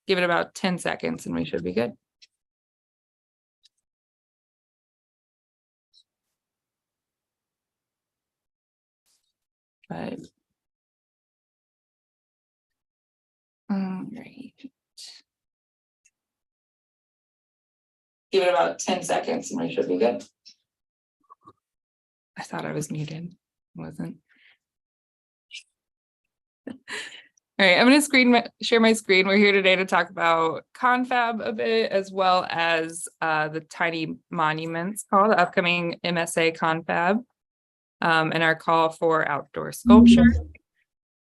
give it about 10 seconds and we should be good. But all right. Give it about 10 seconds and we should be good. I thought I was muted. Wasn't. All right, I'm going to share my screen. We're here today to talk about Confab a bit, as well as the tiny monuments call, the upcoming MSA Confab, and our call for outdoor sculpture.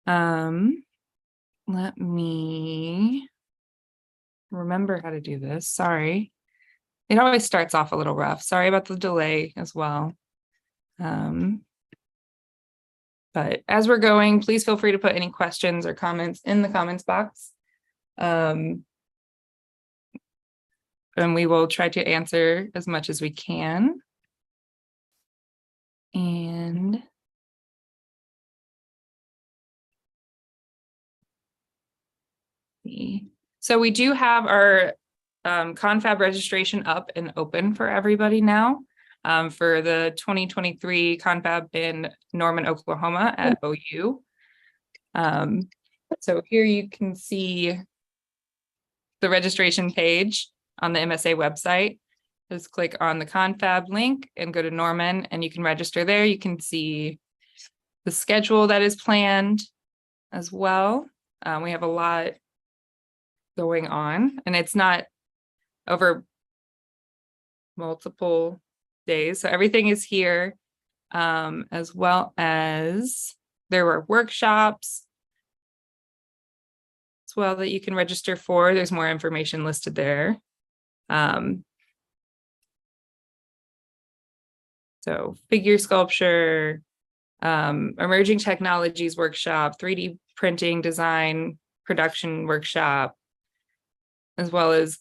Let me remember how to do this. Sorry. It always starts off a little rough. Sorry about the delay as well. But as we're going, please feel free to put any questions or comments in the comments box. And we will try to answer as much as we can. And so we do have our Confab registration up and open for everybody now. For the 2023 Confab in Norman, Oklahoma at OU. So here you can see the registration page on the MSA website. Just click on the Confab link and go to Norman and you can register there. You can see the schedule that is planned as well. We have a lot going on and it's not over multiple days. So everything is here, as well as there were workshops as well that you can register for. There's more information listed there. So figure sculpture, emerging technologies workshop, 3D printing, design, production workshop, as well as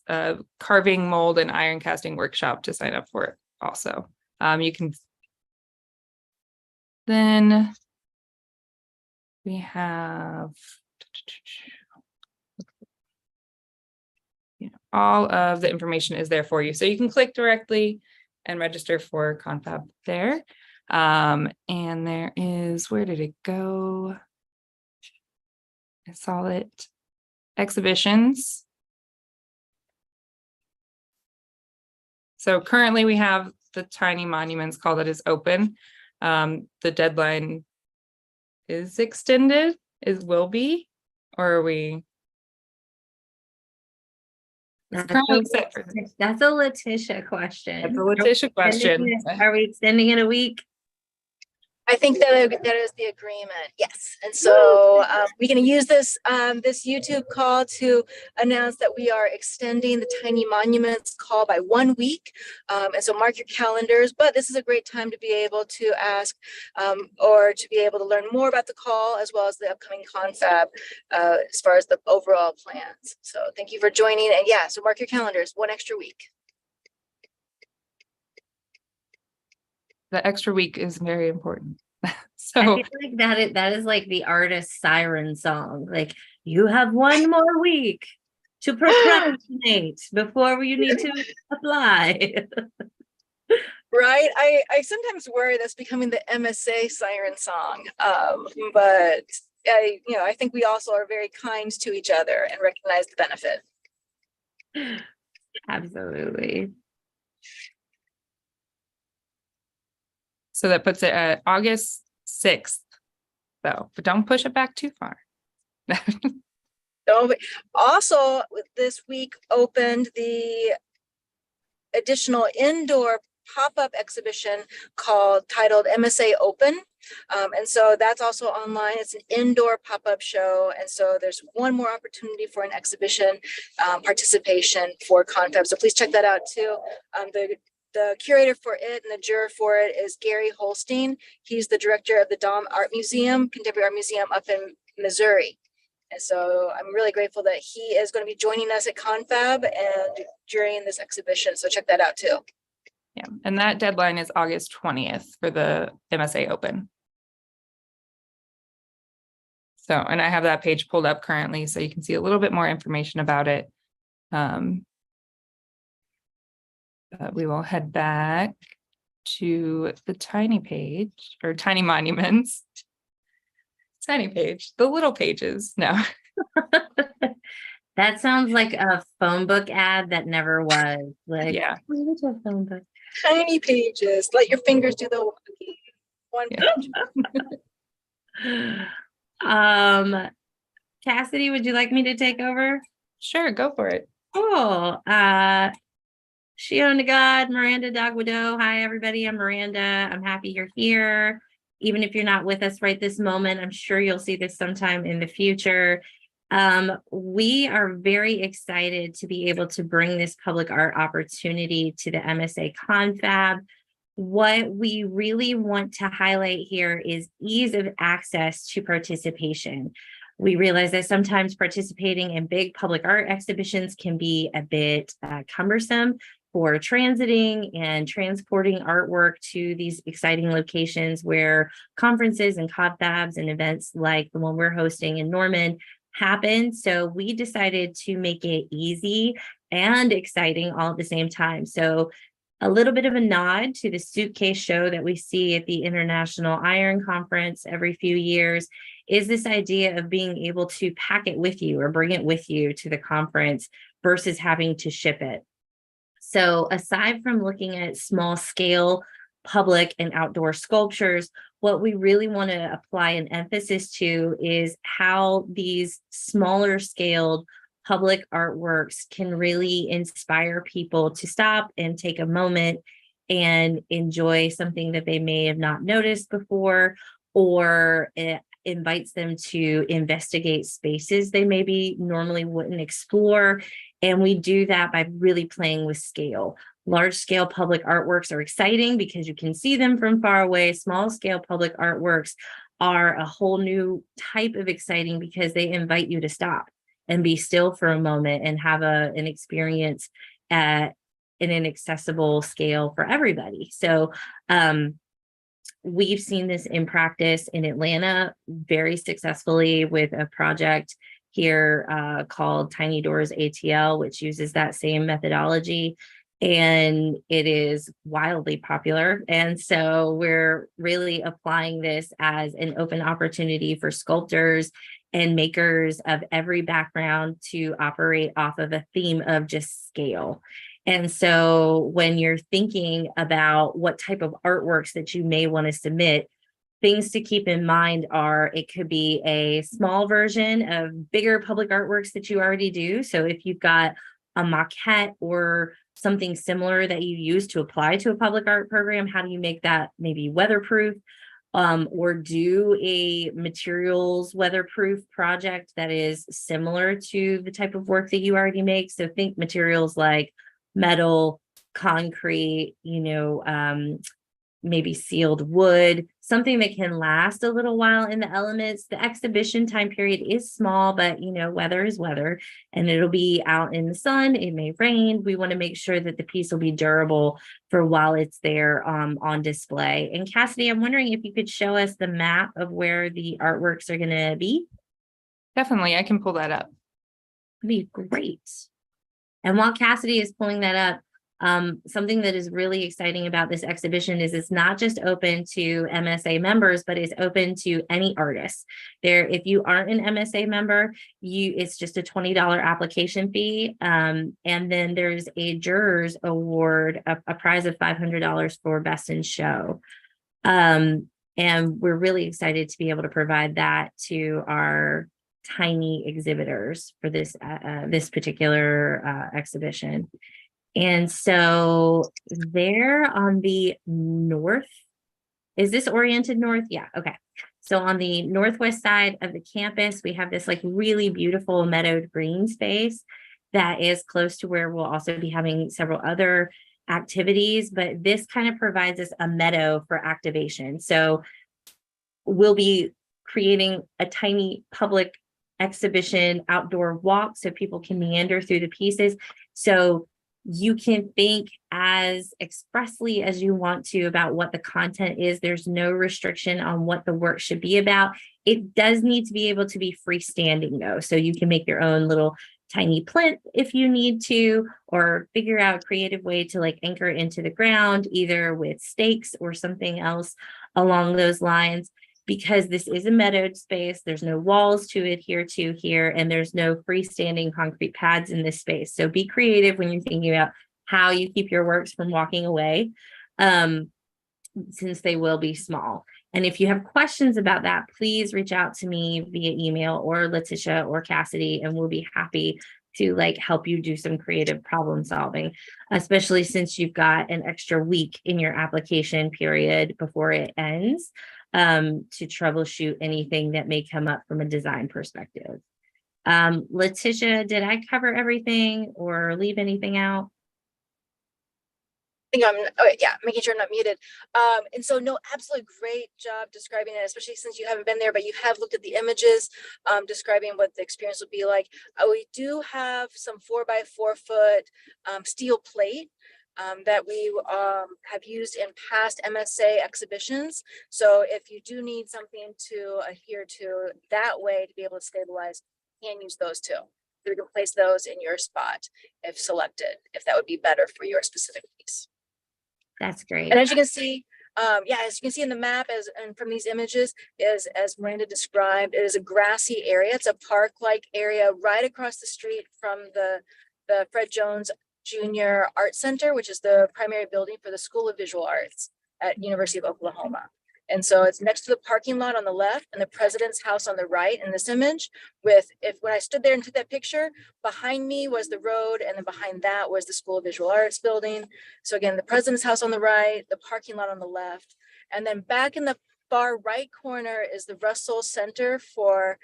carving, mold, and iron casting workshop to sign up for it also. You can, then we have all of the information is there for you. So you can click directly and register for Confab there. And there is, where did it go? I saw it, exhibitions. So currently we have the tiny monuments call that is open. The deadline is extended, will be, or are we? It's currently set for. That's a Leticia question. That's a Leticia question. Are we extending it a week? I think that is the agreement. Yes, and so we're going to use this this YouTube call to announce that we are extending the Tiny Monuments call by 1 week, and so mark your calendars. But this is a great time to be able to ask or to be able to learn more about the call as well as the upcoming Confab as far as the overall plans. So thank you for joining, and yeah, so mark your calendars, 1 extra week. The extra week is very important. So I feel like that is like the artist siren song. Like, you have 1 more week to procrastinate before you need to apply. Right. I sometimes worry that's becoming the MSA siren song. But I think we also are very kind to each other and recognize the benefit. Absolutely. So that puts it at August 6th, though, but don't push it back too far. Also, this week opened the additional indoor pop-up exhibition titled MSA Open. And so that's also online. It's an indoor pop-up show. And so there's one more opportunity for an exhibition participation for Confab. So please check that out too. The curator for it and the juror for it is Gary Holstein. He's the director of the Dom Art Museum, Contemporary Art Museum up in Missouri. And so I'm really grateful that he is going to be joining us at Confab and during this exhibition. So check that out too. Yeah, and that deadline is August 20th for the MSA Open. So, and I have that page pulled up currently, so you can see a little bit more information about it. We will head back to the tiny page or tiny monuments. Tiny page, the little pages. No. That sounds like a phone book ad that never was. Like, Yeah. where's a phone book? Tiny pages, let your fingers do the one Yeah. page. Cassidy, would you like me to take over? Sure, go for it. Cool. Shion to God, Miranda Dagwado. Hi, everybody. I'm Miranda. I'm happy you're here. Even if you're not with us right this moment, I'm sure you'll see this sometime in the future. We are very excited to be able to bring this public art opportunity to the MSA Confab. What we really want to highlight here is ease of access to participation. We realize that sometimes participating in big public art exhibitions can be a bit cumbersome for transiting and transporting artwork to these exciting locations where conferences and confabs and events like the one we're hosting in Norman happen. So we decided to make it easy and exciting all at the same time. So a little bit of a nod to the suitcase show that we see at the International Iron Conference every few years is this idea of being able to pack it with you or bring it with you to the conference versus having to ship it. So aside from looking at small scale public and outdoor sculptures, what we really want to apply an emphasis to is how these smaller scaled public artworks can really inspire people to stop and take a moment and enjoy something that they may have not noticed before, or it invites them to investigate spaces they maybe normally wouldn't explore. And we do that by really playing with scale. Large scale public artworks are exciting because you can see them from far away. Small scale public artworks are a whole new type of exciting because they invite you to stop and be still for a moment and have an experience at in an accessible scale for everybody. So we've seen this in practice in Atlanta very successfully with a project here called Tiny Doors ATL, which uses that same methodology. And it is wildly popular. And so we're really applying this as an open opportunity for sculptors and makers of every background to operate off of a theme of just scale. And so when you're thinking about what type of artworks that you may want to submit, things to keep in mind are it could be a small version of bigger public artworks that you already do. So if you've got a maquette or something similar that you use to apply to a public art program, how do you make that maybe weatherproof? Or do a materials weatherproof project that is similar to the type of work that you already make. So think materials like metal, concrete, maybe sealed wood, something that can last a little while in the elements. The exhibition time period is small, but weather is weather and it'll be out in the sun. It may rain. We want to make sure that the piece will be durable for while it's there on display. And Cassidy, I'm wondering if you could show us the map of where the artworks are going to be. Definitely, I can pull that up. That'd be great. And while Cassidy is pulling that up, something that is really exciting about this exhibition is it's not just open to MSA members, but it's open to any artist. If you aren't an MSA member, it's just a $20 application fee. And then there's a jurors award, a prize of $500 for best in show. And we're really excited to be able to provide that to our tiny exhibitors for this particular exhibition. And so there on the north, is this oriented north? Yeah, okay. So on the northwest side of the campus, we have this really beautiful meadowed green space that is close to where we'll also be having several other activities, but this kind of provides us a meadow for activation. So we'll be creating a tiny public exhibition outdoor walk so people can meander through the pieces. So You can think as expressly as you want to about what the content is. There's no restriction on what the work should be about. It does need to be able to be freestanding though. So you can make your own little tiny plinth if you need to, or figure out a creative way to like anchor it into the ground, either with stakes or something else along those lines. Because this is a meadowed space, there's no walls to adhere to here, and there's no freestanding concrete pads in this space. So be creative when you're thinking about how you keep your works from walking away, since they will be small. And if you have questions about that, please reach out to me via email or Leticia or Cassidy, and we'll be happy to like help you do some creative problem solving, especially since you've got an extra week in your application period before it ends, to troubleshoot anything that may come up from a design perspective. Leticia, did I cover everything or leave anything out? I think making sure I'm not muted. And so no, absolutely great job describing it, especially since you haven't been there, but you have looked at the images, describing what the experience would be like. We do have some 4x4 foot steel plate that we have used in past MSA exhibitions. So if you do need something to adhere to that way to be able to stabilize, you can use those too. You can place those in your spot if selected, if that would be better for your specific piece. That's great. And as you can see, as you can see in the map, and from these images, as Miranda described, it is a grassy area. It's a park-like area right across the street from the Fred Jones Jr. Art Center, which is the primary building for the School of Visual Arts at University of Oklahoma. And so it's next to the parking lot on the left and the president's house on the right in this image. When I stood there and took that picture, behind me was the road, and then behind that was the School of Visual Arts building. So again, the president's house on the right, the parking lot on the left, and then back in the far right corner is the Russell Center where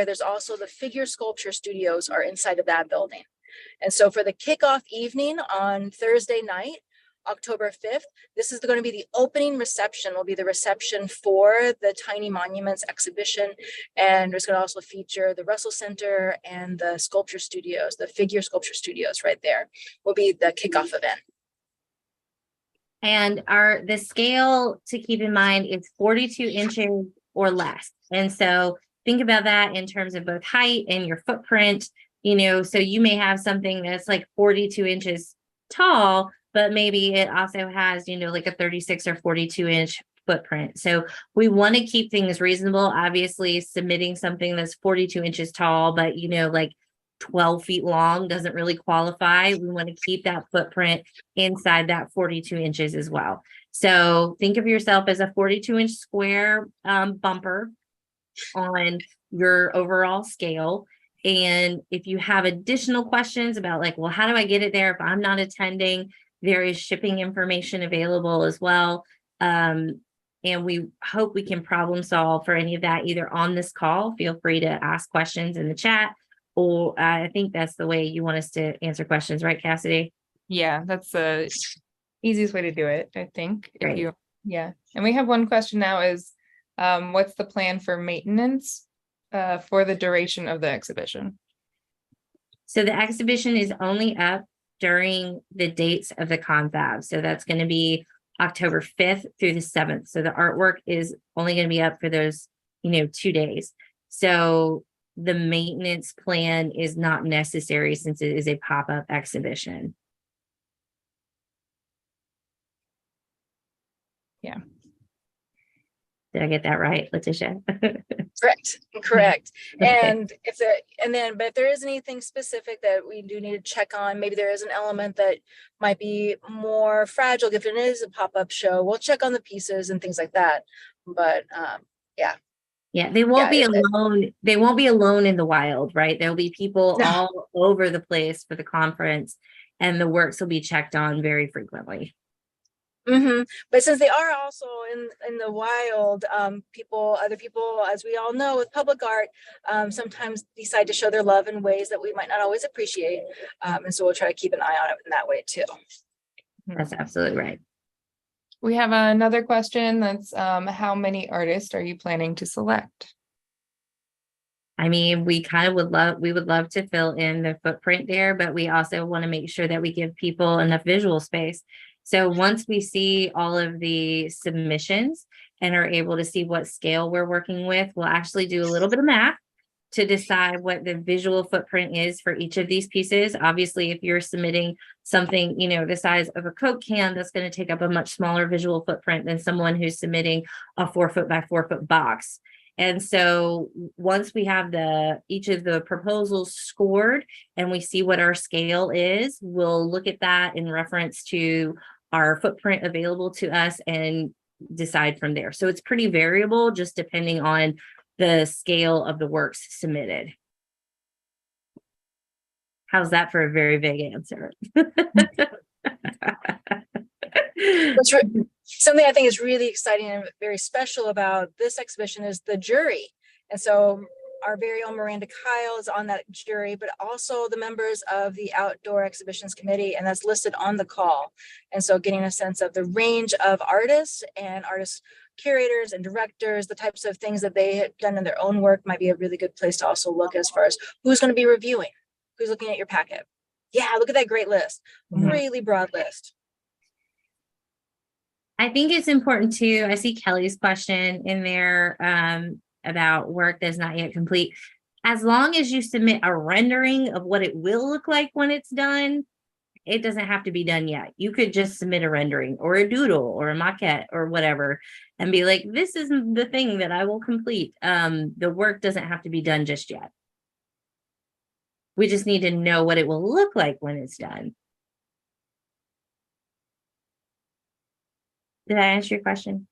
there's also the figure sculpture studios are inside of that building. And so for the kickoff evening on Thursday night, October 5th, this is going to be the opening reception, will be the reception for the Tiny Monuments exhibition. And it's going to also feature the Russell Center and the sculpture studios, the figure sculpture studios right there will be the kickoff event. And the scale to keep in mind is 42 inches or less. And so think about that in terms of both height and your footprint, so you may have something that's like 42 inches tall, but maybe it also has, like a 36 or 42 inch footprint. So we want to keep things reasonable. Obviously, submitting something that's 42 inches tall, but, like 12 feet long doesn't really qualify. We want to keep that footprint inside that 42 inches as well. So think of yourself as a 42-inch square bumper on your overall scale. And if you have additional questions about like, well, how do I get it there if I'm not attending? There is shipping information available as well. And we hope we can problem solve for any of that either on this call. Feel free to ask questions in the chat, or I think that's the way you want us to answer questions, right, Cassidy? Yeah, that's the easiest way to do it, I think. Great. And we have one question now is, what's the plan for maintenance for the duration of the exhibition? So the exhibition is only up during the dates of the confab. So that's going to be October 5th through the 7th. So the artwork is only going to be up for those, 2 days. So the maintenance plan is not necessary since it is a pop-up exhibition. Yeah. Did I get that right, Leticia? Correct. Okay. And if there is anything specific that we do need to check on, maybe there is an element that might be more fragile. If it is a pop-up show, we'll check on the pieces and things like that. But Yeah, they won't be alone. They won't be alone in the wild, right? There'll be people all over the place for the conference, and the works will be checked on very frequently. Mm-hmm. But since they are also in the wild, other people, as we all know, with public art, sometimes decide to show their love in ways that we might not always appreciate. And so we'll try to keep an eye on it in that way too. That's absolutely right. We have another question that's how many artists are you planning to select? I mean, we would love to fill in the footprint there, but we also want to make sure that we give people enough visual space. So once we see all of the submissions and are able to see what scale we're working with, we'll actually do a little bit of math to decide what the visual footprint is for each of these pieces. Obviously, if you're submitting something, the size of a Coke can, that's going to take up a much smaller visual footprint than someone who's submitting a 4-foot by 4-foot box. And so once we have each of the proposals scored and we see what our scale is, we'll look at that in reference to our footprint available to us and decide from there. So it's pretty variable, just depending on the scale of the works submitted. How's that for a very vague answer? Something I think is really exciting and very special about this exhibition is the jury. And so our very own Miranda Kyle is on that jury, but also the members of the Outdoor Exhibitions Committee, and that's listed on the call. And so getting a sense of the range of artists and artists, curators and directors, the types of things that they have done in their own work might be a really good place to also look as far as who's going to be reviewing, who's looking at your packet. Yeah, look at that great list. Really broad list. I think it's important too. I see Kelly's question in there about work that's not yet complete. As long as you submit a rendering of what it will look like when it's done, it doesn't have to be done yet. You could just submit a rendering or a doodle or a maquette or whatever and be like, this is the thing that I will complete. The work doesn't have to be done just yet. We just need to know what it will look like when it's done. Did I answer your question?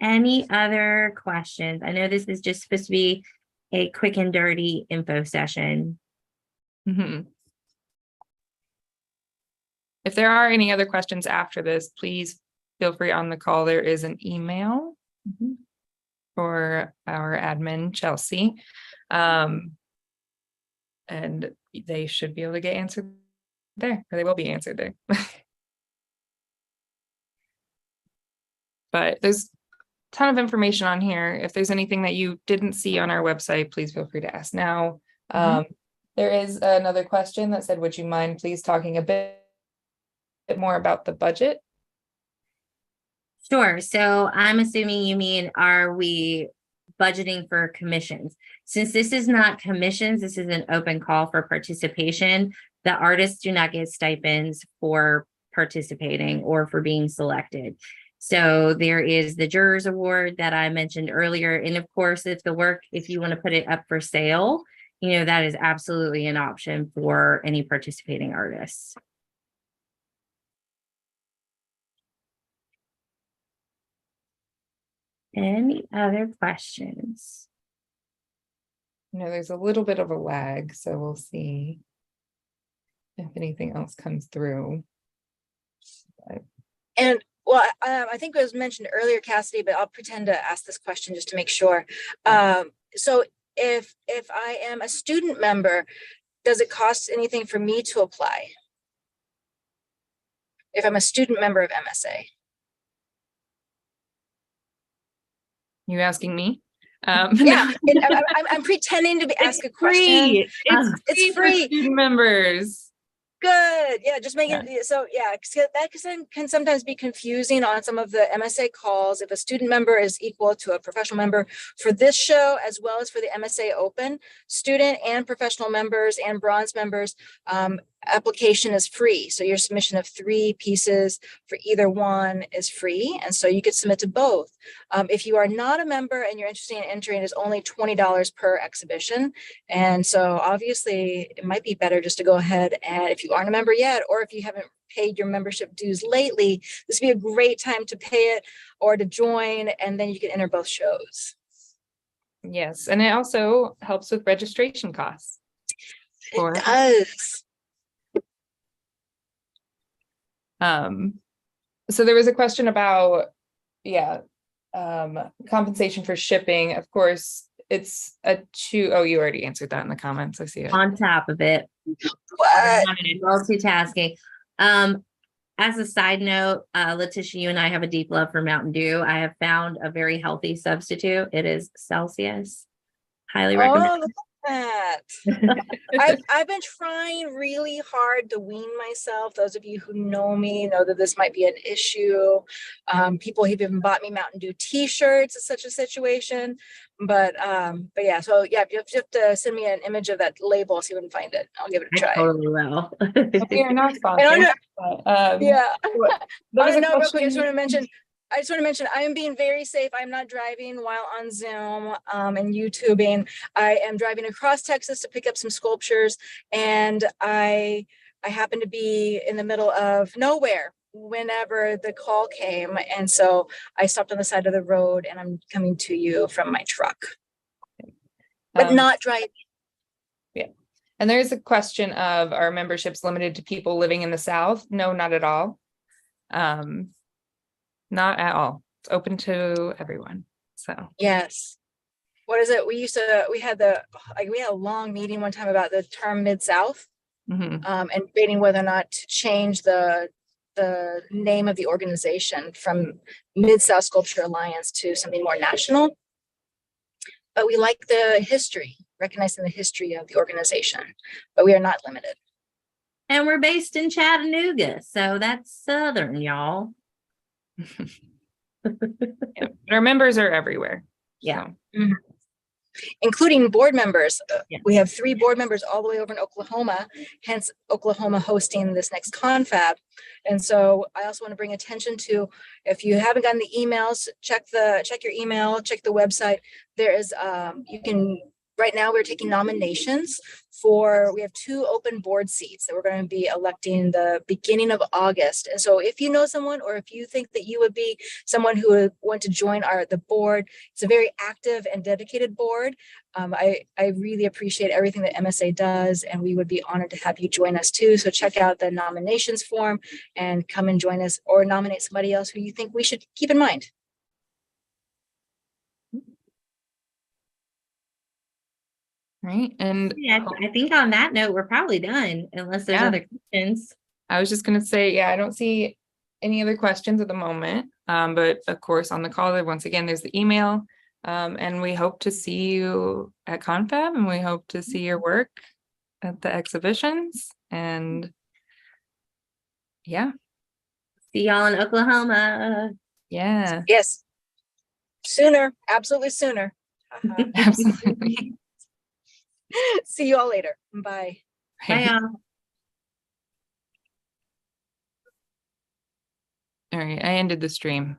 Any other questions? I know this is just supposed to be a quick and dirty info session. If there are any other questions after this, please feel free on the call. There is an email for our admin, Chelsea. And they should be able to get answered there, or they will be answered there. But there's a ton of information on here. If there's anything that you didn't see on our website, please feel free to ask now. There is another question that said, would you mind please talking a bit more about the budget? Sure. So I'm assuming you mean, are we budgeting for commissions? Since this is not commissions, this is an open call for participation. The artists do not get stipends for participating or for being selected. So there is the jurors award that I mentioned earlier. And of course, if you want to put it up for sale, that is absolutely an option for any participating artists. Any other questions? There's a little bit of a lag, so we'll see if anything else comes through. And well, I think it was mentioned earlier, Cassidy, but I'll pretend to ask this question just to make sure. So if I am a student member, does it cost anything for me to apply? If I'm a student member of MSA? You asking me? Yeah, I'm pretending to ask a question. It's free. Student members. Good. Yeah, just make it so. Yeah, that can sometimes be confusing on some of the MSA calls. If a student member is equal to a professional member for this show, as well as for the MSA Open, student and professional members and bronze members, application is free. So your submission of 3 pieces for either one is free. And so you could submit to both. If you are not a member and you're interested in entering, it's only $20 per exhibition. And so obviously it might be better just to go ahead, and if you aren't a member yet, or if you haven't paid your membership dues lately, this would be a great time to pay it or to join, and then you can enter both shows. Yes, and it also helps with registration costs. It does. So there was a question about, compensation for shipping. Of course, it's you already answered that in the comments. I see it. On top of it. What? Multitasking. As a side note, Leticia, you and I have a deep love for Mountain Dew. I have found a very healthy substitute. It is Celsius. Highly recommend. Oh, look at that. I've been trying really hard to wean myself. Those of you who know me know that this might be an issue. People have even bought me Mountain Dew t-shirts in such a situation. But yeah, so yeah, you have to send me an image of that label so you can find it. I'll give it a I try. totally will. We are not And sponsored. yeah. There was a No, real quick, I just question- want to mention, I am being very safe. I'm not driving while on Zoom and YouTubing. I am driving across Texas to pick up some sculptures, and I happen to be in the middle of nowhere whenever the call came, and so I stopped on the side of the road, and I'm coming to you from my truck, but not driving. And there's a question of, are memberships limited to people living in the South? No, not at all. Not at all. It's open to everyone. So Yes. What is it? We had a long meeting one time about the term Mid-South. mhm. And debating whether or not to change the name of the organization from Mid-South Sculpture Alliance to something more national. But we like the history, recognizing the history of the organization, but we are not limited. And we're based in Chattanooga, so that's Southern, y'all. Yeah. Our members are everywhere. Yeah. So, Including board members. Yes. We have 3 board members all the way over in Oklahoma, hence Oklahoma hosting this next confab. And so I also want to bring attention to, if you haven't gotten the emails, check your email, check the website. There is, right now we're taking nominations we have 2 open board seats that we're going to be electing the beginning of August. And so if you know someone, or if you think that you would be someone who would want to join the board, it's a very active and dedicated board. I really appreciate everything that MSA does, and we would be honored to have you join us too. So check out the nominations form and come and join us, or nominate somebody else who you think we should keep in mind. right. And Yeah, I think on that note, we're probably done, unless there's Yeah. other questions. I was just gonna say, yeah, I don't see any other questions at the moment. But of course, on the call, once again, there's the email. And we hope to see you at Confab, and we hope to see your work at the exhibitions. And yeah, See y'all in Oklahoma. yeah, Yes. Sooner, absolutely sooner. absolutely. See you all later. Bye. Bye, y'all. All right, I ended the stream.